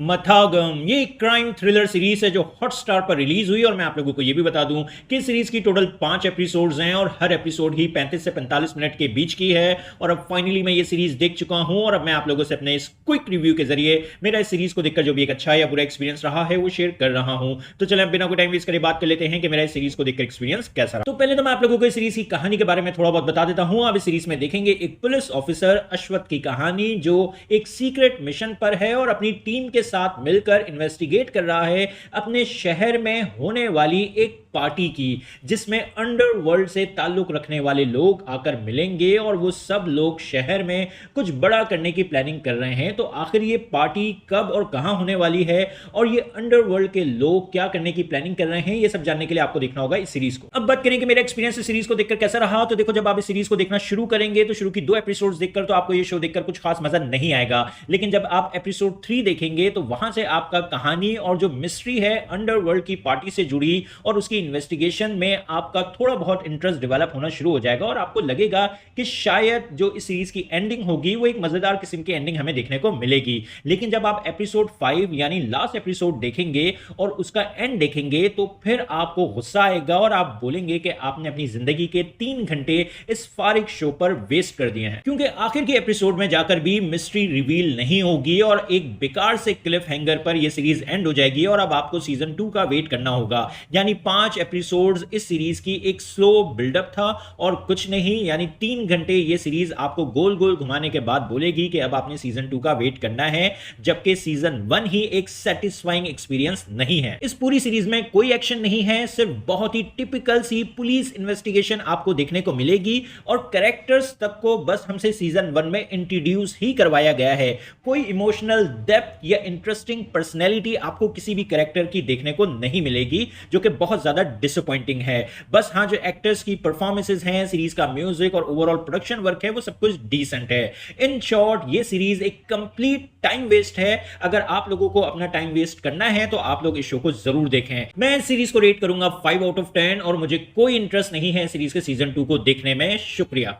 मथागम ये एक crime thriller series है जो हॉटस्टार पर रिलीज हुई और मैं आप लोगों को ये भी बता दूं कि सीरीज की टोटल 5 एपिसोड्स हैं और हर एपिसोड ही 35 से 45 मिनट के बीच की है। और अब फाइनली मैं ये सीरीज देख चुका हूं और अब मैं आप लोगों से अपने इस क्विक रिव्यू के जरिए मेरा इस सीरीज को देखकर जो भी एक अच्छा या बुरा एक्सपीरियंस रहा है वो शेयर कर रहा हूं। तो चले अब बिना कोई टाइम वेस्ट करे बात कर लेते हैं कि मेरा इस सीरीज को देखकर एक्सपीरियंस कैसा रहा। तो पहले तो मैं आप लोगों को इस सीरीज की कहानी के बारे में थोड़ा बहुत बता देता हूं। आप इस सीरीज में देखेंगे एक पुलिस ऑफिसर अश्वथ की कहानी जो एक सीक्रेट मिशन पर है और अपनी टीम के साथ मिलकर इन्वेस्टिगेट कर रहा है अपने शहर में होने वाली एक पार्टी की, जिसमें अंडरवर्ल्ड से ताल्लुक रखने वाले लोग आकर मिलेंगे और वो सब लोग शहर में कुछ बड़ा करने की प्लानिंग कर रहे हैं। तो आखिर ये पार्टी कब और कहां होने वाली है और ये अंडरवर्ल्ड के लोग क्या करने की प्लानिंग कर रहे हैं, ये सब जानने के लिए आपको देखना होगा इस सीरीज को। अब बात करें कि मेरा एक्सपीरियंस इस सीरीज को देखकर कैसा रहा, तो देखो जब आप इस सीरीज को देखना शुरू करेंगे तो शुरू की 2 एपिसोड्स देखकर तो आपको ये शो देखकर कुछ खास मजा नहीं आएगा, लेकिन जब आप एपिसोड 3 देखेंगे तो वहां से आपका कहानी और जो मिस्ट्री है अंडरवर्ल्ड की पार्टी से जुड़ी और उसकी इन्वेस्टिगेशन में आपका थोड़ा बहुत इंटरेस्ट डेवलप होना शुरू हो जाएगा और आपको लगेगा कि शायद जो इस सीरीज की एंडिंग होगी वो एक मजेदार किस्म की एंडिंग हमें देखने को मिलेगी। लेकिन जब आप एपिसोड 5 यानी लास्ट एपिसोड देखेंगे और उसका एंड देखेंगे तो फिर आपको गुस्सा आएगा और आप बोलेंगे कि आपने अपनी जिंदगी के 3 घंटे इस फारिग शो पर वेस्ट कर दिए हैं, क्योंकि आखिर के एपिसोड में जाकर भी मिस्ट्री रिवील नहीं होगी और एक बेकार से क्लिफ हैंगर पर यह सीरीज एंड हो जाएगी और अब आपको सीजन 2 का वेट करना होगा। यानी 5 एपिसोड्स इस सीरीज की एक स्लो बिल्डअप था और कुछ नहीं, यानी 3 घंटे ये सीरीज आपको गोल गोल घुमाने के बाद बोलेगी कि अब आपने सीजन 2 का वेट करना है, जबकि सीजन 1 ही एक सेटिस्फाइंग एक्सपीरियंस नहीं है। इस पूरी सीरीज में कोई एक्शन नहीं है, सिर्फ बहुत ही टिपिकल सी पुलिस इन्वेस्टिगेशन आपको देखने को मिलेगी और कैरेक्टर्स तक को बस हमसे सीजन 1 में इंट्रोड्यूस ही करवाया गया है। कोई इमोशनल डेप्थ या इंटरेस्टिंग पर्सनैलिटी आपको किसी भी कैरेक्टर की देखने को नहीं मिलेगी, जो कि बहुत ज्यादा डिसअपॉइंटिंग है। बस हाँ, जो एक्टर्स की परफॉर्मेंसेस हैं, सीरीज का म्यूजिक और ओवरऑल प्रोडक्शन वर्क है वो सब कुछ डिसेंट है। इन शॉर्ट ये सीरीज एक कंप्लीट टाइम वेस्ट है। अगर आप लोगों को अपना टाइम वेस्ट करना है तो आप लोग इस शो को जरूर देखें। मैं इस सीरीज को रेट करूंगा 5 आउट ऑफ 10 और मुझे कोई इंटरेस्ट नहीं है सीरीज के सीजन 2 को देखने में। शुक्रिया।